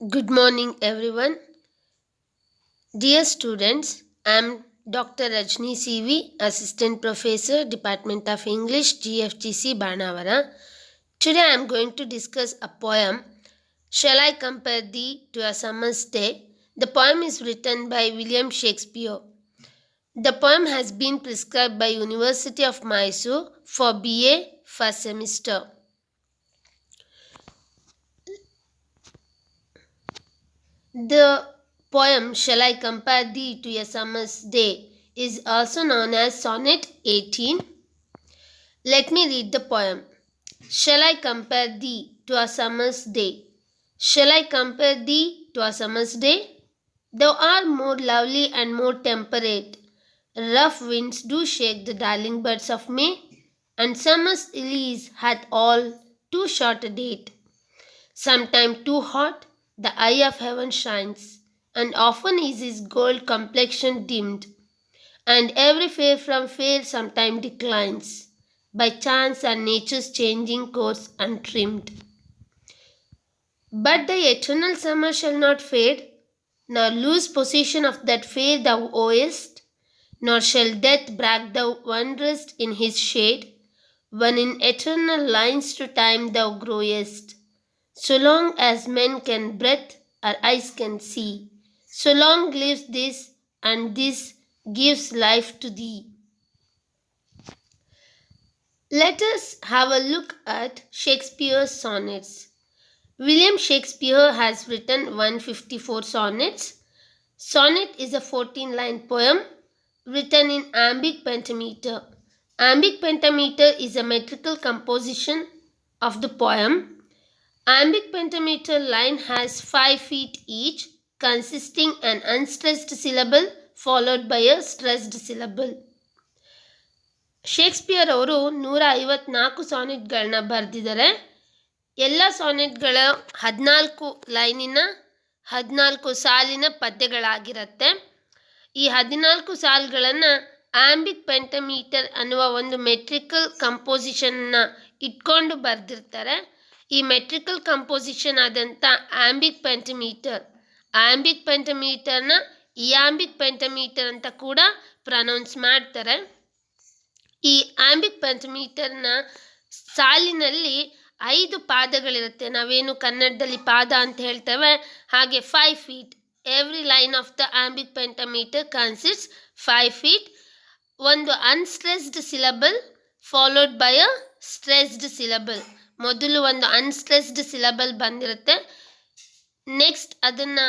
Good morning, everyone. Dear students, I am Dr. Rajni CV, Assistant Professor, Department of English, GFGC, Banavara. Today I am going to discuss a poem, Shall I Compare Thee to a Summer's Day? The poem is written by William Shakespeare. The poem has been prescribed by University of Mysore for BA first semester. The poem Shall I Compare Thee to a Summer's Day is also known as Sonnet 18. Let me read the poem. Shall I compare thee to a summer's day? Shall I compare thee to a summer's day? Thou art more lovely and more temperate. Rough winds do shake the darling buds of May, and summer's release hath all too short a date. Sometime too hot, the eye of heaven shines, and often is his gold complexion dimmed, and every fair from fair sometime declines, by chance and nature's changing course untrimmed. But the eternal summer shall not fade, nor lose possession of that fair thou owest, nor shall death brag thou wanderest in his shade, when in eternal lines to time thou growest. So long as men can breathe or eyes can see, so long lives this, and this gives life to thee. Let us have a look at Shakespeare's sonnets. William Shakespeare has written 154 sonnets. Sonnet is a 14-line poem written in iambic pentameter. Iambic pentameter is a metrical composition of the poem. Iambic pentameter line has 5 feet each, consisting an unstressed syllable followed by a stressed syllable. Shakespeare ಅವರು 154 ಸಾನೆಟ್ಗಳನ್ನ ಬರೆದಿದ್ದಾರೆ. ಎಲ್ಲ ಸಾನೆಟ್ಗಳ 14 ಲೈನಿನ 14 ಸಾಲಿನ ಪದ್ಯಗಳಾಗಿರುತ್ತೆ. ಈ 14 ಸಾಲುಗಳನ್ನು ಆಂಬಿಕ್ ಪೆಂಟಮೀಟರ್ ಅನ್ನುವ ಒಂದು ಮೆಟ್ರಿಕಲ್ ಕಂಪೋಸಿಷನ್ನ ಇಟ್ಕೊಂಡು ಬರೆದಿರ್ತಾರೆ. ಈ ಮೆಟ್ರಿಕಲ್ ಕಂಪೋಸಿಷನ್ ಆದಂಥ ಆಂಬಿಕ್ ಪೆಂಟಮೀಟರ್ನ ಇಯಾಂಬಿಕ್ ಪೆಂಟಮೀಟರ್ ಅಂತ ಕೂಡ ಪ್ರನೌನ್ಸ್ ಮಾಡ್ತಾರೆ. ಈ ಆಂಬಿಕ್ ಪೆಂಟಮೀಟರ್ನ ಸಾಲಿನಲ್ಲಿ 5 ಪಾದಗಳಿರುತ್ತೆ. ನಾವೇನು ಕನ್ನಡದಲ್ಲಿ ಪಾದ ಅಂತ ಹೇಳ್ತೇವೆ, ಹಾಗೆ 5 feet. Every line of the iambic pentameter consist 5 feet. ಒಂದು unstressed syllable followed by a stressed syllable. ಮೊದಲು ಒಂದು ಅನ್ಸ್ಟ್ರೆಸ್ಡ್ ಸಿಲಬಲ್ ಬಂದಿರುತ್ತೆ, ನೆಕ್ಸ್ಟ್ ಅದನ್ನು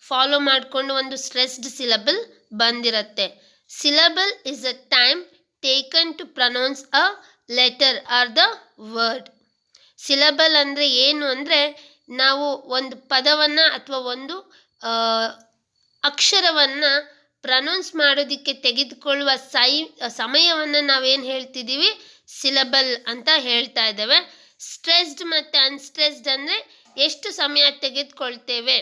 ಫಾಲೋ ಮಾಡಿಕೊಂಡು ಒಂದು ಸ್ಟ್ರೆಸ್ಡ್ ಸಿಲಬಲ್ ಬಂದಿರುತ್ತೆ. Syllable is a time taken to pronounce a letter or the word. Syllable ಅಂದರೆ ಏನು ಅಂದರೆ, ನಾವು ಒಂದು ಪದವನ್ನು ಅಥವಾ ಒಂದು ಅಕ್ಷರವನ್ನು ಪ್ರನೌನ್ಸ್ ಮಾಡೋದಕ್ಕೆ ತೆಗೆದುಕೊಳ್ಳುವ ಸಮಯವನ್ನು ನಾವೇನು ಹೇಳ್ತಿದ್ದೀವಿ, ಸಿಲಬಲ್ ಅಂತ ಹೇಳ್ತಾ ಇದ್ದೇವೆ. ಸ್ಟ್ರೆಸ್ಡ್ ಮತ್ತು ಅನ್ಸ್ಟ್ರೆಸ್ಡ್ ಅಂದರೆ ಎಷ್ಟು ಸಮಯ ತೆಗೆದುಕೊಳ್ತೇವೆ.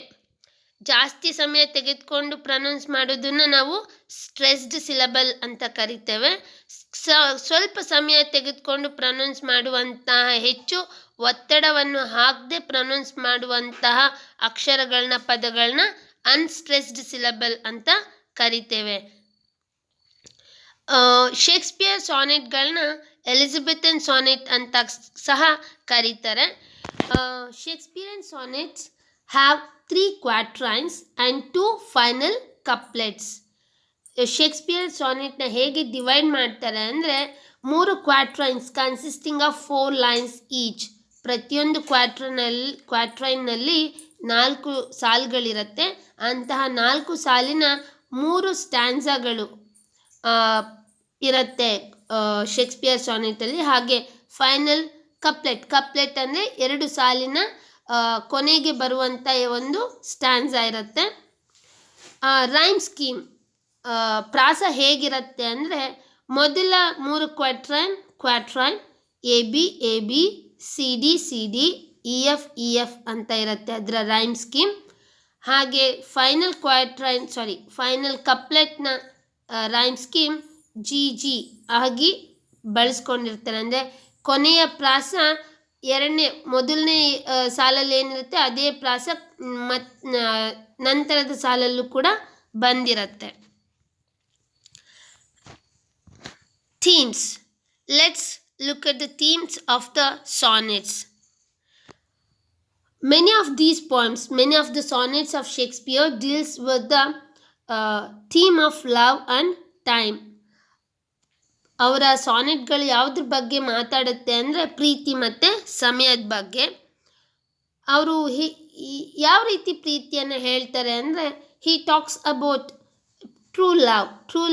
ಜಾಸ್ತಿ ಸಮಯ ತೆಗೆದುಕೊಂಡು ಪ್ರನೌನ್ಸ್ ಮಾಡೋದನ್ನು ನಾವು ಸ್ಟ್ರೆಸ್ಡ್ ಸಿಲಬಲ್ ಅಂತ ಕರಿತೇವೆ. ಸ್ವಲ್ಪ ಸಮಯ ತೆಗೆದುಕೊಂಡು ಪ್ರನೌನ್ಸ್ ಮಾಡುವಂತಹ, ಹೆಚ್ಚು ಒತ್ತಡವನ್ನು ಹಾಕದೆ ಪ್ರನೌನ್ಸ್ ಮಾಡುವಂತಹ ಅಕ್ಷರಗಳನ್ನ, ಪದಗಳನ್ನ ಅನ್ಸ್ಟ್ರೆಸ್ಡ್ ಸಿಲಬಲ್ ಅಂತ ಕರಿತೇವೆ. ಶೇಕ್ಸ್ಪಿಯರ್ ಸಾನೆಟ್ಗಳನ್ನ ಎಲಿಜಬೆಥನ್ ಸಾನೆಟ್ ಅಂತ ಸಹ ಕರೀತಾರೆ. Shakespeare sonnets have 3 quatrains and 2 final couplets. Shakespeare ಸಾನೆಟ್ನ ಹೇಗೆ ಡಿವೈಡ್ ಮಾಡ್ತಾರೆ ಅಂದರೆ, 3 quatrains consisting of 4 lines each. ಪ್ರತಿಯೊಂದು ಕ್ವಾಟ್ರೈನ್ನಲ್ಲಿ 4 ಸಾಲುಗಳಿರುತ್ತೆ. ಅಂತಹ 4 ಸಾಲಿನ 3 ಸ್ಟ್ಯಾನ್ಸಾಗಳು ಇರುತ್ತೆ ಶೇಕ್ಸ್ಪಿಯರ್ ಸಾನೆಟಲ್ಲಿ. ಹಾಗೆ ಫೈನಲ್ ಕಪ್ಲೆಟ್ ಅಂದರೆ 2 ಸಾಲಿನ ಕೊನೆಗೆ ಬರುವಂಥ ಒಂದು ಸ್ಟ್ಯಾನ್ಸಾ ಇರುತ್ತೆ. ರೈಮ್ ಸ್ಕೀಮ್, ಪ್ರಾಸ ಹೇಗಿರುತ್ತೆ ಅಂದರೆ, ಮೊದಲ 3 quatrain A B C D E F ಅಂತ ಇರುತ್ತೆ ಅದರ ರೈಮ್ ಸ್ಕೀಮ್. ಹಾಗೆ ಫೈನಲ್ ಕಪ್ಲೆಟ್ನ ರೈಮ್ ಸ್ಕೀಮ್ ಜಿ ಆಗಿ ಬಳಸ್ಕೊಂಡಿರ್ತಾರೆ. ಅಂದರೆ ಕೊನೆಯ ಪ್ರಾಸ ಮೊದಲನೇ ಸಾಲಲ್ಲಿ ಏನಿರುತ್ತೆ ಅದೇ ಪ್ರಾಸ ನಂತರದ ಸಾಲಲ್ಲೂ ಕೂಡ ಬಂದಿರುತ್ತೆ. Themes. Let's look at the themes of the sonnets. Many of these poems, many of the sonnets of Shakespeare deals with the theme of love and time. ಅವರ ಸಾನೆಟ್ಗಳು ಯಾವುದ್ರ ಬಗ್ಗೆ ಮಾತಾಡುತ್ತೆ ಅಂದರೆ ಪ್ರೀತಿ ಮತ್ತು ಸಮಯದ ಬಗ್ಗೆ. ಅವರು ಯಾವ ರೀತಿ ಪ್ರೀತಿಯನ್ನು ಹೇಳ್ತಾರೆ ಅಂದರೆ he talks about true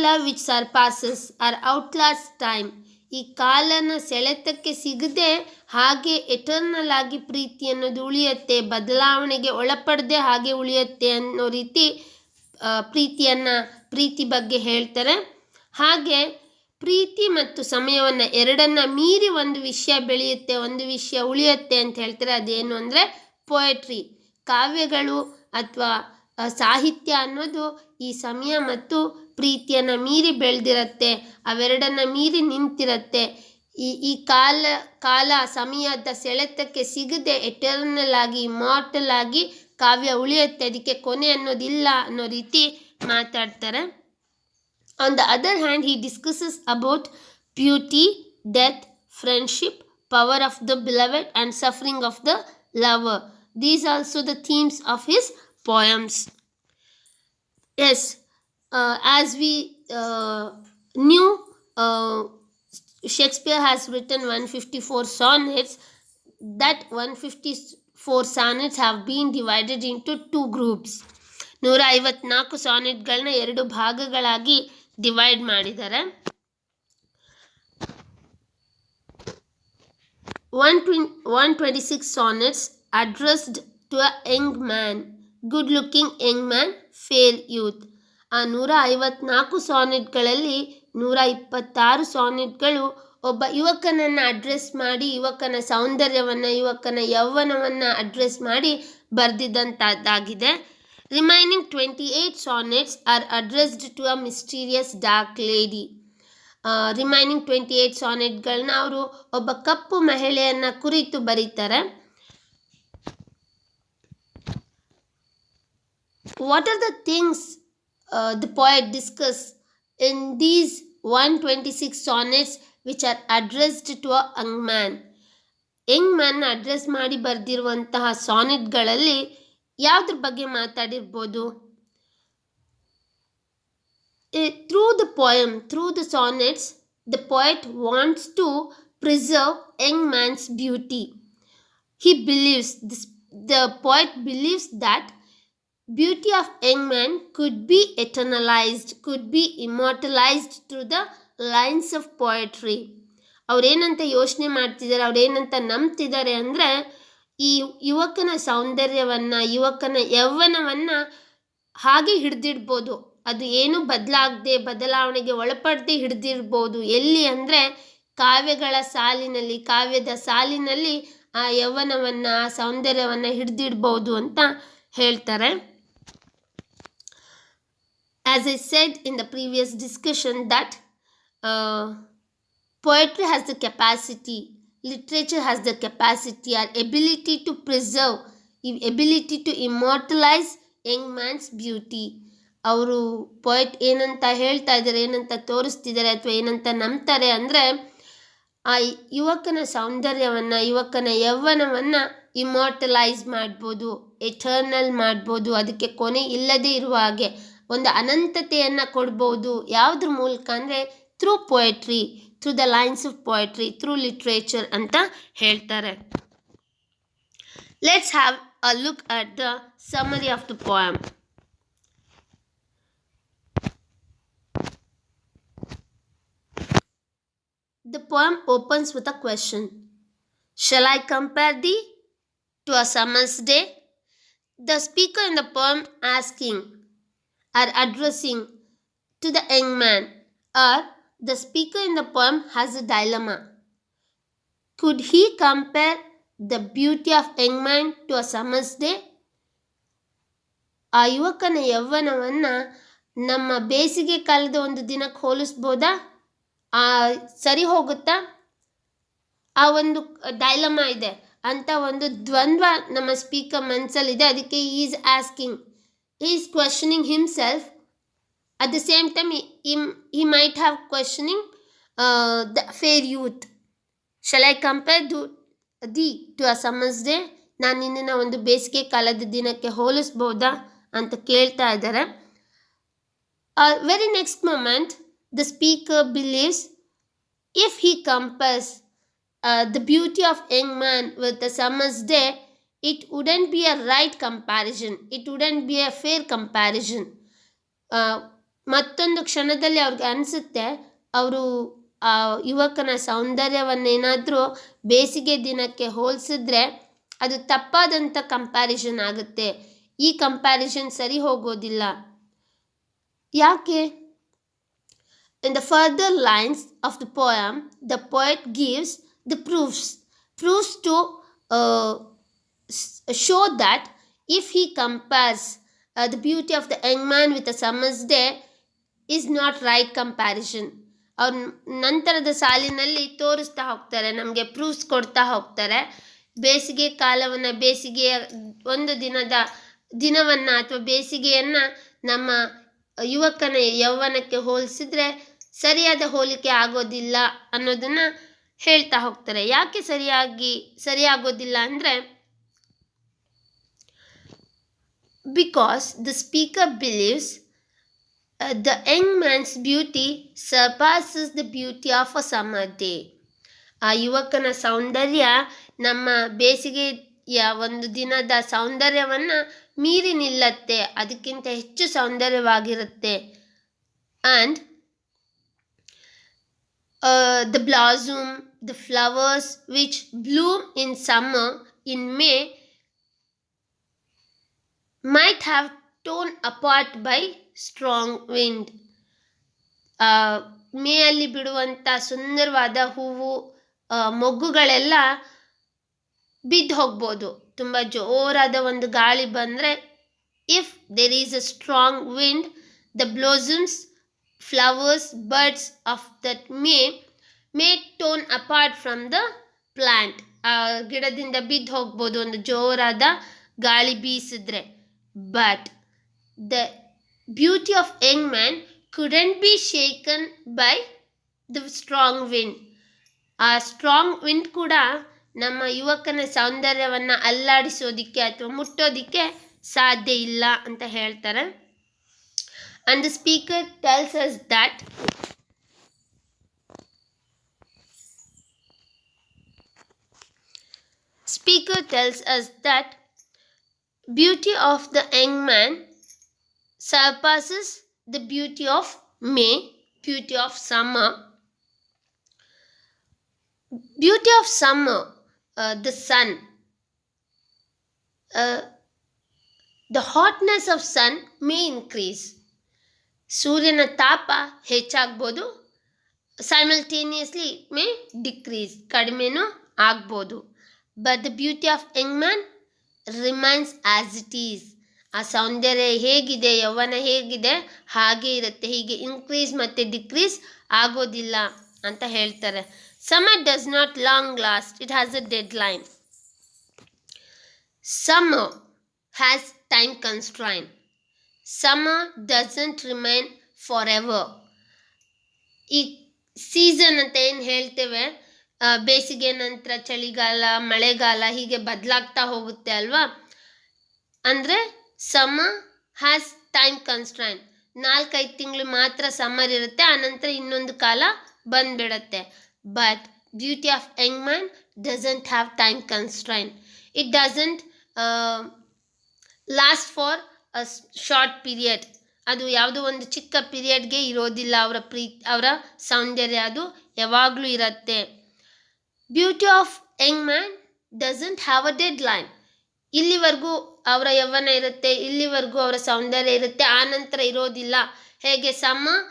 love which surpasses or outlast time. ಈ ಕಾಲನ ಸೆಳೆತಕ್ಕೆ ಸಿಗದೆ ಹಾಗೆ ಎಟರ್ನಲ್ ಆಗಿ ಪ್ರೀತಿ ಅನ್ನೋದು ಉಳಿಯುತ್ತೆ, ಬದಲಾವಣೆಗೆ ಒಳಪಡದೆ ಹಾಗೆ ಉಳಿಯುತ್ತೆ ಅನ್ನೋ ರೀತಿ ಪ್ರೀತಿ ಬಗ್ಗೆ ಹೇಳ್ತಾರೆ. ಹಾಗೆ ಪ್ರೀತಿ ಮತ್ತು ಸಮಯವನ್ನು ಎರಡನ್ನು ಮೀರಿ ಒಂದು ವಿಷಯ ಬೆಳೆಯುತ್ತೆ, ಒಂದು ವಿಷಯ ಉಳಿಯುತ್ತೆ ಅಂತ ಹೇಳ್ತಾರೆ. ಅದೇನು ಅಂದರೆ ಪೊಯೆಟ್ರಿ. ಕಾವ್ಯಗಳು ಅಥವಾ ಸಾಹಿತ್ಯ ಅನ್ನೋದು ಈ ಸಮಯ ಮತ್ತು ಪ್ರೀತಿಯನ್ನು ಮೀರಿ ಬೆಳೆದಿರುತ್ತೆ, ಅವೆರಡನ್ನು ಮೀರಿ ನಿಂತಿರುತ್ತೆ. ಈ ಕಾಲ ಸಮಯದ ಸೆಳೆತಕ್ಕೆ ಸಿಗದೆ ಎಟರ್ನಲ್ ಆಗಿ ಇಮಾರ್ಟಲ್ ಆಗಿ ಕಾವ್ಯ ಉಳಿಯುತ್ತೆ, ಅದಕ್ಕೆ ಕೊನೆ ಅನ್ನೋದಿಲ್ಲ ಅನ್ನೋ ರೀತಿ ಮಾತಾಡ್ತಾರೆ. On the other hand, he discusses about beauty, death, friendship, power of the beloved and suffering of the lover. These are also the themes of his poems. Yes, as we knew, Shakespeare has written 154 sonnets. That 154 sonnets have been divided into two groups. 154 ಸಾನೆಟ್ಗಳನ್ನ 2 ಭಾಗಗಳಾಗಿ divide ಮಾಡಿದ್ದಾರೆ. 126 sonnets addressed to a young man, good looking young man, fair youth. ಆ 154 ಸಾನೆಟ್ಗಳಲ್ಲಿ 126 ಸಾನೆಟ್ಗಳು ಒಬ್ಬ ಯುವಕನನ್ನು address ಮಾಡಿ, ಯುವಕನ ಸೌಂದರ್ಯವನ್ನು, ಯುವಕನ ಯೌವನವನ್ನು address ಮಾಡಿ ಬರೆದಿದ್ದಂಥದ್ದಾಗಿದೆ. Remaining 28 sonnets are addressed to a mysterious dark lady. Remaining 28 ಸಾನೆಟ್ಗಳನ್ನ ಅವರು ಒಬ್ಬ ಕಪ್ಪು ಮಹಿಳೆಯನ್ನು ಕುರಿತು ಬರೀತಾರೆ. What are the things the poet discuss in these 126 sonnets which are addressed to a young man? Young ಮ್ಯಾನ್ನ ಅಡ್ರೆಸ್ ಮಾಡಿ ಬರೆದಿರುವಂತಹ ಸಾನೆಟ್ಗಳಲ್ಲಿ ಯಾವುದ್ರ ಬಗ್ಗೆ ಮಾತಾಡಿರ್ಬೋದು? Through the poem, through the sonnets, the poet wants to preserve young man's beauty. The poet believes that beauty of young man could be eternalized, could be immortalized through the lines of poetry. ಅವ್ರೇನಂತ ಯೋಚನೆ ಮಾಡ್ತಿದ್ದಾರೆ, ಅವ್ರೇನಂತ ನಂಬ್ತಿದ್ದಾರೆ ಅಂದರೆ ಈ ಯುವಕನ ಸೌಂದರ್ಯವನ್ನು, ಯುವಕನ ಯೌವನವನ್ನು ಹಾಗೆ ಹಿಡಿದಿಡ್ಬೋದು, ಅದು ಏನು ಬದಲಾವಣೆಗೆ ಒಳಪಡದೆ ಹಿಡಿದಿರ್ಬೋದು. ಎಲ್ಲಿ ಅಂದರೆ ಕಾವ್ಯದ ಸಾಲಿನಲ್ಲಿ ಆ ಯೌವನವನ್ನು, ಆ ಸೌಂದರ್ಯವನ್ನು ಹಿಡಿದಿಡ್ಬೋದು ಅಂತ ಹೇಳ್ತಾರೆ. As I said in the previous discussion that poetry has the capacity, literature has the capacity or ability to preserve, ability to immortalize young man's beauty. ಅವರು ಪೊಯೆಟ್ ಏನಂತ ಹೇಳ್ತಾ ಇದ್ದಾರೆ, ಏನಂತ ತೋರಿಸ್ತಿದ್ದಾರೆ ಅಥವಾ ಏನಂತ ನಂಬ್ತಾರೆ ಅಂದರೆ ಆ ಯುವಕನ ಸೌಂದರ್ಯವನ್ನು, ಯುವಕನ ಯೌವನವನ್ನು ಇಮಾರ್ಟಲೈಸ್ ಮಾಡ್ಬೋದು, ಎಟರ್ನಲ್ ಮಾಡ್ಬೋದು, ಅದಕ್ಕೆ ಕೊನೆ ಇಲ್ಲದೇ ಇರುವ ಹಾಗೆ ಒಂದು ಅನಂತತೆಯನ್ನು ಕೊಡ್ಬೋದು. ಯಾವುದ್ರ ಮೂಲಕ ಅಂದರೆ through poetry, through the lines of poetry, through literature ಅಂತ ಹೇಳ್ತಾರೆ. Let's have a look at the summary of the poem. The poem opens with a question. Shall I compare thee to a summer's day? The speaker in the poem asking or addressing to the young man, or the speaker in the poem has a dilemma. Could he compare the beauty of young man to a summer's day? ಆ ಯುವಕನ ಯೌವನವನ್ನು ನಮ್ಮ ಬೇಸಿಗೆ ಕಾಲದ ಒಂದು ದಿನಕ್ಕೆ ಹೋಲಿಸ್ಬೋದಾ? ಸರಿ ಹೋಗುತ್ತಾ? ಆ ಒಂದು ಡೈಲಮಾ ಇದೆ ಅಂತ ಒಂದು ದ್ವಂದ್ವ ನಮ್ಮ ಸ್ಪೀಕರ್ ಮನಸ್ಸಲ್ಲಿದೆ. ಅದಕ್ಕೆ is questioning himself. At the same time he might have questioning the fair youth. Shall I compare thee to a summer's day? ನಾನು ನಿನ್ನನ್ನು ಒಂದು ಬೇಸಿಗೆ ಕಾಲದ ದಿನಕ್ಕೆ ಹೋಲಿಸ್ಬೋದಾ ಅಂತ ಕೇಳ್ತಾ ಇದ್ದಾರೆ. Very next moment, the speaker believes if he compares the beauty of young man with the summer's day, it wouldn't be a right comparison. It wouldn't be a fair comparison. ಮತ್ತೊಂದು ಕ್ಷಣದಲ್ಲಿ ಅವ್ರಿಗೆ ಅನಿಸುತ್ತೆ, ಅವರು ಆ ಯುವಕನ ಸೌಂದರ್ಯವನ್ನೇನಾದರೂ ಬೇಸಿಗೆ ದಿನಕ್ಕೆ ಹೋಲಿಸಿದ್ರೆ ಅದು ತಪ್ಪಾದಂಥ ಕಂಪ್ಯಾರಿಸನ್ ಆಗುತ್ತೆ. ಈ ಕಂಪ್ಯಾರಿಸನ್ ಸರಿ ಹೋಗೋದಿಲ್ಲ. ಯಾಕೆ? In the further lines of the poem, the poet gives the proofs to show that if he compares the beauty of the young man with a summer's day is not right comparison. ಅವ್ರು ನಂತರದ ಸಾಲಿನಲ್ಲಿ ತೋರಿಸ್ತಾ ಹೋಗ್ತಾರೆ, ನಮಗೆ proofs ಕೊಡ್ತಾ ಹೋಗ್ತಾರೆ. ಬೇಸಿಗೆ ಕಾಲವನ್ನು, ಬೇಸಿಗೆಯ ಒಂದು ದಿನವನ್ನು ಅಥವಾ ಬೇಸಿಗೆಯನ್ನು ನಮ್ಮ ಯುವಕನ ಯೌವನಕ್ಕೆ ಹೋಲಿಸಿದ್ರೆ ಸರಿಯಾದ ಹೋಲಿಕೆ ಆಗೋದಿಲ್ಲ ಅನ್ನೋದನ್ನು ಹೇಳ್ತಾ ಹೋಗ್ತಾರೆ. ಯಾಕೆ ಸರಿಯಾಗೋದಿಲ್ಲ ಅಂದರೆ, because the speaker believes the young man's beauty surpasses the beauty of a summer day. ಆ ಯುವಕನ ಸೌಂದರ್ಯ ನಮ್ಮ ಬೇಸಿಗೆಯ ಒಂದು ದಿನದ ಸೌಂದರ್ಯವನ್ನು ಮೀರಿ ನಿಲ್ಲತ್ತೆ, ಅದಕ್ಕಿಂತ ಹೆಚ್ಚು ಸೌಂದರ್ಯವಾಗಿರುತ್ತೆ. And the blossom, the flowers which bloom in summer, in May, might have torn apart by strong wind. ಮೇಯಲ್ಲಿ ಬಿಡುವಂಥ ಸುಂದರವಾದ ಹೂವು, ಮೊಗ್ಗುಗಳೆಲ್ಲ ಬಿದ್ದು ಹೋಗ್ಬೋದು. ತುಂಬ ಜೋರಾದ ಒಂದು ಗಾಳಿ ಬಂದರೆ, if there is a strong wind, the blossoms, flowers, buds of that may torn apart from the plant. ಗಿಡದಿಂದ ಬಿದ್ದು ಹೋಗ್ಬೋದು ಒಂದು ಜೋರಾದ ಗಾಳಿ ಬೀಸಿದ್ರೆ. But the beauty of young man couldn't be shaken by the strong wind. ಆ strong wind ಕೂಡ ನಮ್ಮ ಯುವಕನ ಸೌಂದರ್ಯವನ್ನು ಅಲ್ಲಾಡಿಸೋದಿಕ್ಕೆ ಅಥವಾ ಮುಟ್ಟೋದಿಕ್ಕೆ ಸಾಧ್ಯ ಇಲ್ಲ ಅಂತ ಹೇಳ್ತಾರೆ. And the speaker tells us that beauty of the young man surpasses the beauty of May, beauty of summer. Beauty of summer, the sun, the hotness of sun may increase. ಸೂರ್ಯನ ತಾಪ ಹೆಚ್ಚಾಗ್ಬೋದು, ಸೈಮಲ್ಟೇನಿಯಸ್ಲಿ ಮೇ ಡಿಕ್ರೀಸ್, ಕಡಿಮೆನೂ ಆಗ್ಬೋದು. But the beauty of young man remains as it is. ಆ ಸೌಂದರ್ಯ ಹೇಗಿದೆ, ಯೌವನ ಹೇಗಿದೆ ಹಾಗೆ ಇರುತ್ತೆ, ಹೀಗೆ ಇನ್ಕ್ರೀಸ್ ಮತ್ತು ಡಿಕ್ರೀಸ್ ಆಗೋದಿಲ್ಲ ಅಂತ ಹೇಳ್ತಾರೆ. Summer does not long last, it has a deadline. Summer has time constraint. Summer doesn't remain forever. ಈ ಸೀಸನ್ ಅಂತ ಏನು ಹೇಳ್ತೇವೆ, ಬೇಸಿಗೆ ನಂತರ ಚಳಿಗಾಲ, ಮಳೆಗಾಲ ಹೀಗೆ ಬದಲಾಗ್ತಾ ಹೋಗುತ್ತೆ ಅಲ್ವಾ. ಅಂದರೆ ಸಮ್ಮರ್ ಹ್ಯಾಸ್ ಟೈಮ್ ಕನ್ಸ್ಟ್ರೈಂಟ್. 4-5 ತಿಂಗಳು ಮಾತ್ರ ಸಮ್ಮರ್ ಇರುತ್ತೆ, ಆನಂತರ ಇನ್ನೊಂದು ಕಾಲ ಬಂದ್ಬಿಡತ್ತೆ. But beauty of young man doesn't have time constraint. It doesn't last for a short period. ಅದು ಯಾವುದೋ ಒಂದು ಚಿಕ್ಕ ಪೀರಿಯಡ್ಗೆ ಇರೋದಿಲ್ಲ. ಅವರ ಸೌಂದರ್ಯ ಅದು ಯಾವಾಗಲೂ ಇರುತ್ತೆ. Beauty of young man doesn't have a deadline. ಇಲ್ಲಿವರೆಗೂ ಅವರ ಯೌವನ ಇರುತ್ತೆ, ಇಲ್ಲಿವರೆಗೂ ಅವರ ಸೌಂದರ್ಯ ಇರುತ್ತೆ, ಆನಂತರ ಇರೋದಿಲ್ಲ. ಹೇಗೆ summer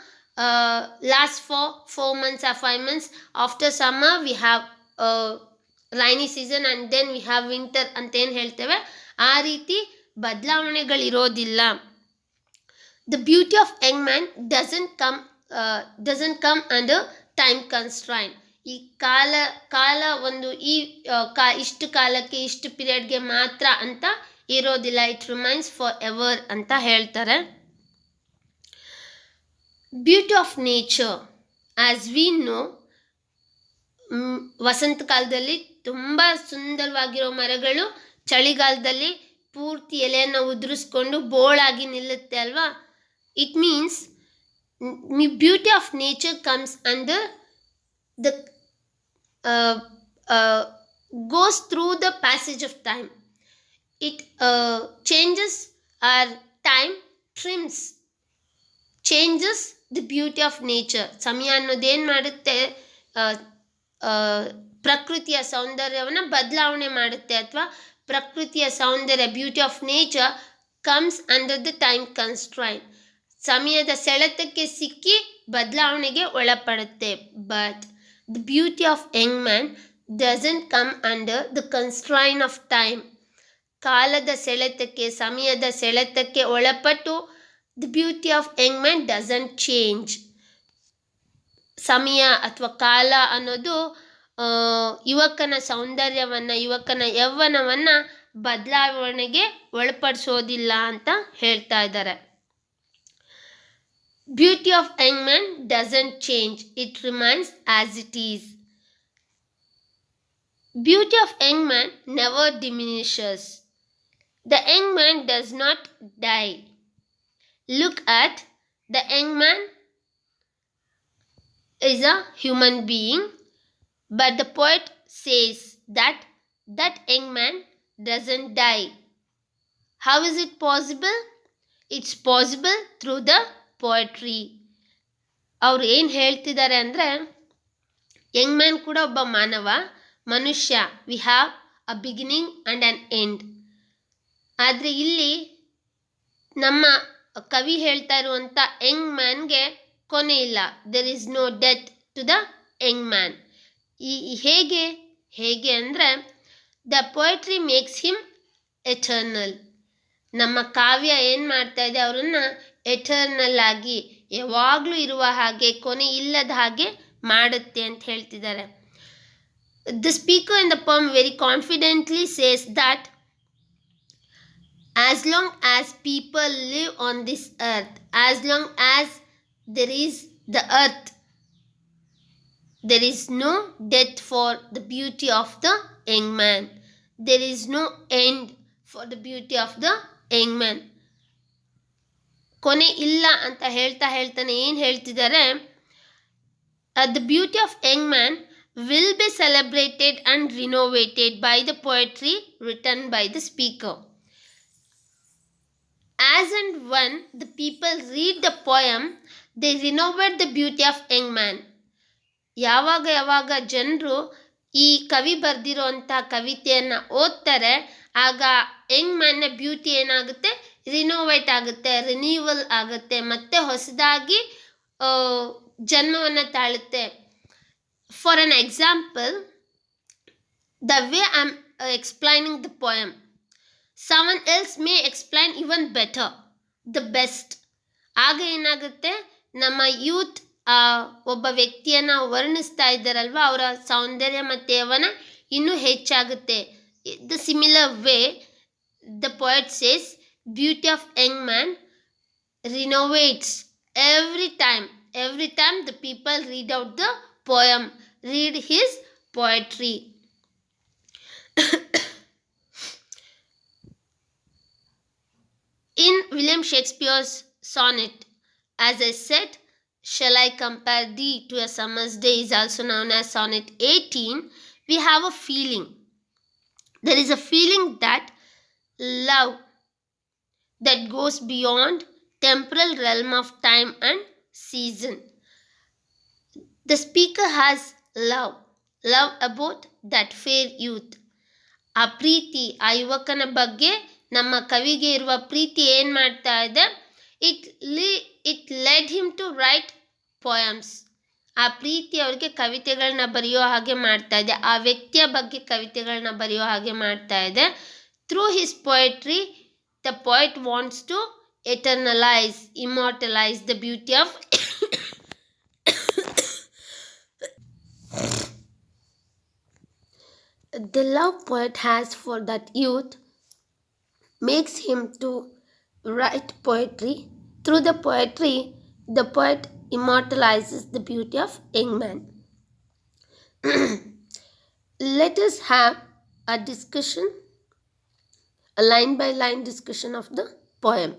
last for 4 months or 5 months. After summer we have rainy season and then we have winter ಅಂತ ಏನು ಹೇಳ್ತೇವೆ, ಆ ರೀತಿ ಬದಲಾವಣೆಗಳಿರೋದಿಲ್ಲ. The beauty of young man doesn't come under time constraint. ಈ ಕಾಲ ಒಂದು ಇಷ್ಟು ಕಾಲಕ್ಕೆ ಇಷ್ಟು ಪೀರಿಯಡ್ಗೆ ಮಾತ್ರ ಅಂತ ಇರೋದಿಲ್ಲ. ಇಟ್ ರಿಮೈನ್ಸ್ ಫಾರ್ ಎವರ್ ಅಂತ ಹೇಳ್ತಾರೆ. Beauty of nature as we know, ವಸಂತ ಕಾಲದಲ್ಲಿ ತುಂಬ ಸುಂದರವಾಗಿರೋ ಮರಗಳು ಚಳಿಗಾಲದಲ್ಲಿ ಪೂರ್ತಿ ಎಲೆಯನ್ನು ಉದುರಿಸ್ಕೊಂಡು ಬೋಳಾಗಿ ನಿಲ್ಲುತ್ತೆ ಅಲ್ವಾ. It means beauty of nature comes under the goes through the passage of time. It changes our time, changes the beauty of nature. ಸಮಯ ಅನ್ನೋದೇನು ಮಾಡುತ್ತೆ, ಪ್ರಕೃತಿಯ ಸೌಂದರ್ಯವನ್ನು ಬದಲಾವಣೆ ಮಾಡುತ್ತೆ, ಅಥವಾ ಪ್ರಕೃತಿಯ ಸೌಂದರ್ಯ, beauty of nature comes under the time constrain. ಸಮಯದ ಸೆಳೆತಕ್ಕೆ ಸಿಕ್ಕಿ ಬದಲಾವಣೆಗೆ ಒಳಪಡುತ್ತೆ. But the beauty of young man doesn't come under the constraint of time. ಕಾಲದ ಸೆಳೆತಕ್ಕೆ, ಸಮಯದ ಸೆಳೆತಕ್ಕೆ ಒಳಪಟ್ಟು the beauty of young man doesn't change. ಸಮಯ ಅಥವಾ ಕಾಲ ಅನ್ನೋದು ಯುವಕನ ಸೌಂದರ್ಯವನ್ನು, ಯುವಕನ ಯೌವನವನ್ನು ಬದಲಾವಣೆಗೆ ಒಳಪಡಿಸೋದಿಲ್ಲ ಅಂತ ಹೇಳ್ತಾ ಇದ್ದಾರೆ. Beauty of young man doesn't change, it remains as it is. Beauty of young man never diminishes. The young man does not die. Look at the young man is a human being, but the poet says that young man doesn't die. How is it possible? It's possible through the poetry. ಅವರು ಏನು ಹೇಳ್ತಿದ್ದಾರೆ ಅಂದರೆ, Young man ಕೂಡ ಒಬ್ಬ ಮನುಷ್ಯ, we have a beginning and an end. ಆದರೆ ಇಲ್ಲಿ ನಮ್ಮ ಕವಿ ಹೇಳ್ತಾ ಇರುವಂಥ ಯಂಗ್ ಮ್ಯಾನ್ಗೆ ಕೊನೆ ಇಲ್ಲ. There is no death to the young man. ಹೇಗೆ ಅಂದರೆ, the poetry makes him eternal. ನಮ್ಮ ಕಾವ್ಯ ಏನು ಮಾಡ್ತಾ ಇದೆ, ಅವರನ್ನು ಎಟರ್ನಲ್ ಆಗಿ ಯಾವಾಗಲೂ ಇರುವ ಹಾಗೆ, ಕೊನೆ ಇಲ್ಲದ ಹಾಗೆ ಮಾಡುತ್ತೆ ಅಂತ ಹೇಳ್ತಿದ್ದಾರೆ. The speaker in the poem very confidently says that as long as people live on this earth, as long as there is the earth, there is no death for the beauty of the young man. There is no end for the beauty of the young man. ಕೊನೆ ಇಲ್ಲ ಅಂತ ಹೇಳ್ತಾನೆ ಏನು ಹೇಳ್ತಿದ್ದಾರೆ, the beauty of young man will be celebrated and renovated by the poetry written by the speaker. As and when the people read the poem, they renovate the beauty of young man. ಯಾವಾಗ ಜನರು ಈ ಕವಿ ಬರೆದಿರೋಂಥ ಕವಿತೆಯನ್ನು ಓದ್ತಾರೆ, ಆಗ Young ಮ್ಯಾನ್ನ beauty ಏನಾಗುತ್ತೆ, renovate ಆಗುತ್ತೆ, renewal ಆಗುತ್ತೆ, ಮತ್ತೆ ಹೊಸದಾಗಿ ಜನ್ಮವನ್ನು ತಾಳುತ್ತೆ. For an example, the way I'm explaining the poem, someone else may explain even better, the best. ಆಗ ಏನಾಗುತ್ತೆ, ನಮ್ಮ ಯೂತ್ ಒಬ್ಬ ವ್ಯಕ್ತಿಯನ್ನು ವರ್ಣಿಸ್ತಾ ಇದ್ದಾರಲ್ವ, ಅವರ ಸೌಂದರ್ಯ ಮತ್ತು ಯೌವನ ಇನ್ನೂ ಹೆಚ್ಚಾಗುತ್ತೆ. The similar way the poet says, beauty of young man renovates every time the people read out the poem, read his poetry. In William Shakespeare's sonnet, as I said, shall I compare thee to a summer's day, is also known as sonnet 18. We have a feeling. There is a feeling that love that goes beyond temporal realm of time and season. The speaker has love about that fair youth. ಆ ಪ್ರೀತಿ, ಆ ಯುವಕನ ಬಗ್ಗೆ ನಮ್ಮ ಕವಿಗೆ ಇರುವ ಪ್ರೀತಿ ಏನು ಮಾಡ್ತಾ ಇದೆ, it led him to write poems. ಆ ಪ್ರೀತಿ ಅವ್ರಿಗೆ ಕವಿತೆಗಳನ್ನ ಬರೆಯೋ ಹಾಗೆ ಮಾಡ್ತಾ ಇದೆ, ಆ ವ್ಯಕ್ತಿಯ ಬಗ್ಗೆ ಕವಿತೆಗಳನ್ನ ಬರೆಯೋ ಹಾಗೆ ಮಾಡ್ತಾ ಇದೆ. Through his poetry the poet wants to immortalize the beauty of The love poet has for that youth makes him to write poetry. Through the poetry, the poet immortalizes the beauty of young man. Let us have a discussion, a line by line discussion of the poem.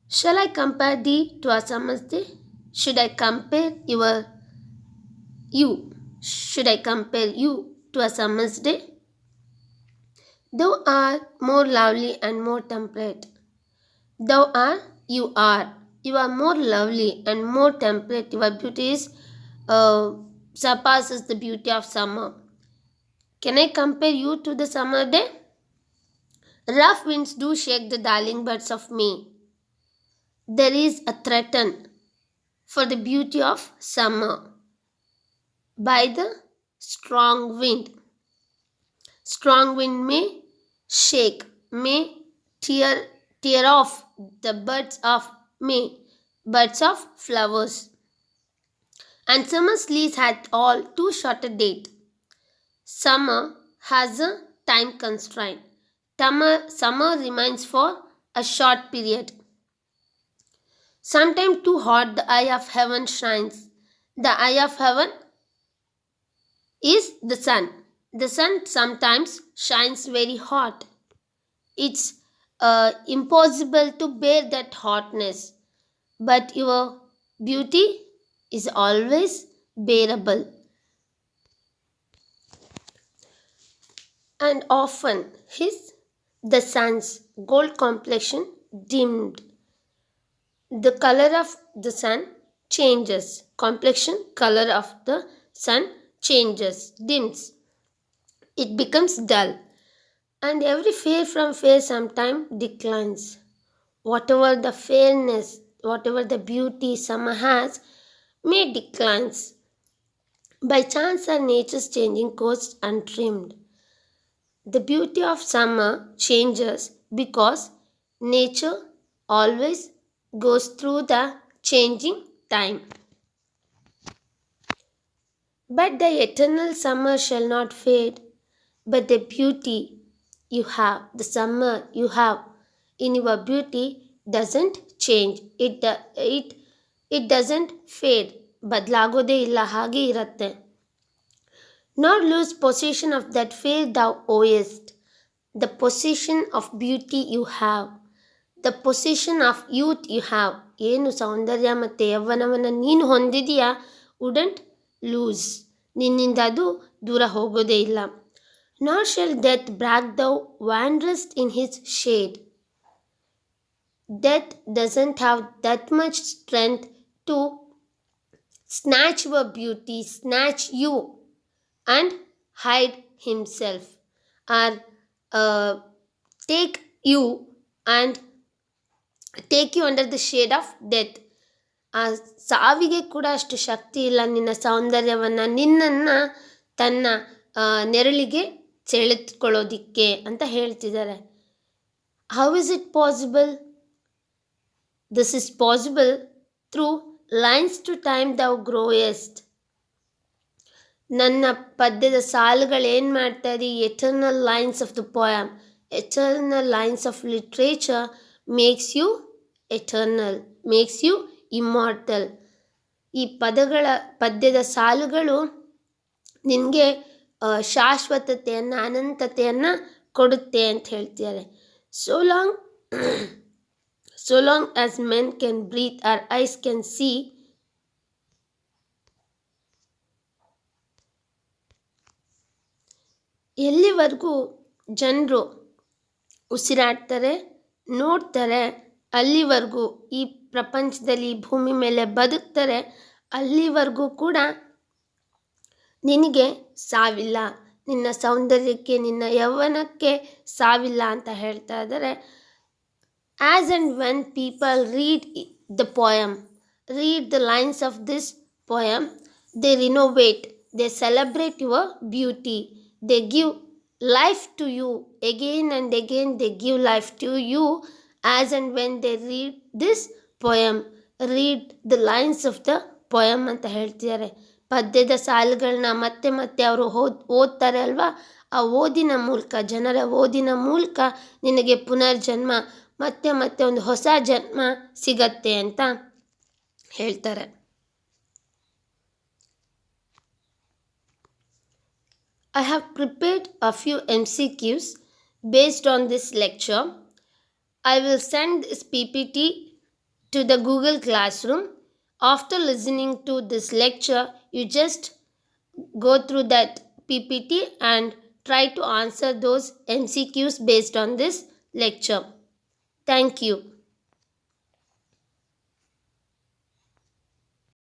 Shall I compare thee to a summer's day? Should I compare you? Should I compare you to a summer's day? Thou art more lovely and more temperate. Thou art, you are. You are more lovely and more temperate. Your beauty surpasses the beauty of summer. Can I compare you to the summer day? Rough winds do shake the darling buds of May. There is a threaten for the beauty of summer by the strong wind. Strong wind may shake, may tear off the buds of May, buds of flowers. And summer's lease had all too short a date. Summer has a time constraint. Summer remains for a short period. Sometime too hot the eye of heaven shines. The eye of heaven is the sun. The sun sometimes shines very hot. It's impossible to bear that hotness. But your beauty is always bearable. And often the sun's gold complexion dimmed. The color of the sun changes. Complexion, color of the sun changes, dims. It becomes dull. And every fair from fair sometime declines. Whatever the fairness, whatever the beauty summer has, may declines. By chance are nature's changing course untrimmed. The beauty of summer changes because nature always goes through the changing time. But the eternal summer shall not fade, but the beauty you have, the summer you have in your beauty doesn't change. It doesn't fade. ಬದಲಾಗೋದೇ ಇಲ್ಲ ಹಾಗೆ ಇರುತ್ತೆ. Nor lose possession of that fair thou owest. The possession of beauty you have. The possession of youth you have. ಏನು ಸೌಂದರ್ಯ ಮತ್ತು ಯೌವನವನ್ನು ನೀನು ಹೊಂದಿದೆಯಾ wouldn't loose. ನಿನ್ನಿಂದ ಅದು ದೂರ ಹೋಗೋದೇ ಇಲ್ಲ. Nor shall death brag thou wanderest in his shade. Death doesn't have that much strength to snatch your beauty, snatch you and hide himself, or take you under the shade of death. ಆ ಸಾವಿಗೆ ಕೂಡ ಅಷ್ಟು ಶಕ್ತಿ ಇಲ್ಲ ನಿನ್ನ ಸೌಂದರ್ಯವನ್ನು, ನಿನ್ನನ್ನು ತನ್ನ ನೆರಳಿಗೆ ಸೆಳೆದುಕೊಳ್ಳೋದಿಕ್ಕೆ ಅಂತ ಹೇಳ್ತಿದ್ದಾರೆ. How is it possible? This is possible through lines to time thou growest. ನನ್ನ ಪದ್ಯದ ಸಾಲುಗಳು ಏನು ಮಾಡ್ತಾ ಇದೆ? Eternal lines of the poem, eternal lines of literature makes you eternal, makes you immortal. ಈ ಪದ್ಯದ ಸಾಲುಗಳು ನಿನಗೆ ಶಾಶ್ವತತೆಯನ್ನು, ಅನಂತತೆಯನ್ನು ಕೊಡುತ್ತೆ ಅಂತ ಹೇಳ್ತಿದ್ದಾರೆ. So long as men can breathe, our eyes can see, ಎಲ್ಲಿವರೆಗೂ ಜನರು ಉಸಿರಾಡ್ತಾರೆ, ನೋಡ್ತಾರೆ, ಅಲ್ಲಿವರೆಗೂ ಈ ಪ್ರಪಂಚದಲ್ಲಿ ಭೂಮಿ ಮೇಲೆ ಬದುಕ್ತಾರೆ, ಅಲ್ಲಿವರೆಗೂ ಕೂಡ ನಿನಗೆ ಸಾವಿಲ್ಲ. ನಿನ್ನ ಸೌಂದರ್ಯಕ್ಕೆ, ನಿನ್ನ ಯೌವನಕ್ಕೆ ಸಾವಿಲ್ಲ ಅಂತ ಹೇಳ್ತಾ ಇದ್ದಾರೆ. As and when people read the poem, read the lines of this poem, they renovate, they celebrate your beauty, they give life to you again and again, they give life to you as and when they read this poem, read the lines of the poem ಅಂತ ಹೇಳ್ತಿದ್ದಾರೆ. ಪದ್ಯದ ಸಾಲುಗಳನ್ನ ಮತ್ತೆ ಮತ್ತೆ ಅವರು ಓದ್ತಾರೆ ಅಲ್ವಾ, ಆ ಓದಿನ ಮೂಲಕ, ಜನರ ಓದಿನ ಮೂಲಕ ನಿನಗೆ ಪುನರ್ಜನ್ಮ, ಮತ್ತೆ ಮತ್ತೆ ಒಂದು ಹೊಸ ಜನ್ಮ ಸಿಗತ್ತೆ ಅಂತ ಹೇಳ್ತಾರೆ. I have prepared a few MCQs based on this lecture. I will send this PPT to the Google Classroom. After listening to this lecture, you just go through that PPT and try to answer those MCQs based on this lecture. Thank you.